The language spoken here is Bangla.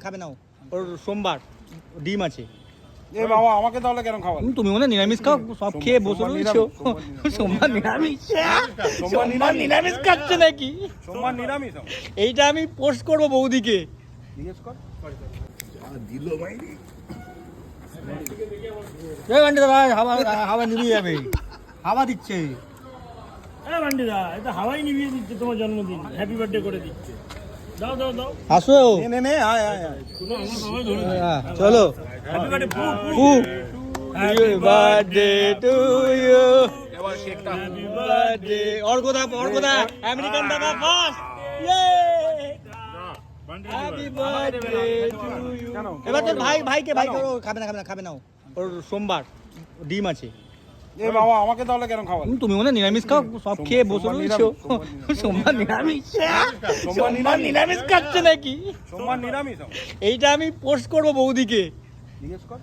খাবে না ওর সোমবার ডিম আছে। এ বাবা আমাকে তাহলে কেন খাওয়ালে? তুমি মনে নিরামিষ খাও, সব খেয়ে বসে রয়েছো। সোমবার নিরামিষ, সোমবার নিরামিষ খাচ্ছে নাকি? সোমবার নিরামিষ এইটা আমি পোস্ট করবো বৌদিকে। জিজ্ঞেস কর। দিল মাইরি হাওয়া নিভিয়ে যাবে, হাওয়া দিচ্ছে। বান্ডিদা এটা হাওয়াই নিভিয়ে দিচ্ছে, তোমার জন্মদিন হ্যাপি বার্থডে করে দিচ্ছে। দাও দাও দাও, আসো নে নে আয় আয় আয়। আমার সবাই ধরে চলো। Happy birthday Happy birthday to you. এবার কেকটা হ্যাপি Birthday. অর্কদা আমেরিকান দাদা first. Happy birthday to you. এবার তোর ভাইকে খাবে না ওর সোমবার ডিম আছে। এ বাবা আমাকে তাহলে কেন খাওয়ালে? তুমি মনে নিরামিষ খাও, সব খেয়ে বসে সোমবার রয়েছো। সোমবার নিরামিষ খাচ্ছে নাকি? সোমবার নিরামিষ এইটা আমি পোস্ট করবো বৌদিকে। জিজ্ঞেস কর।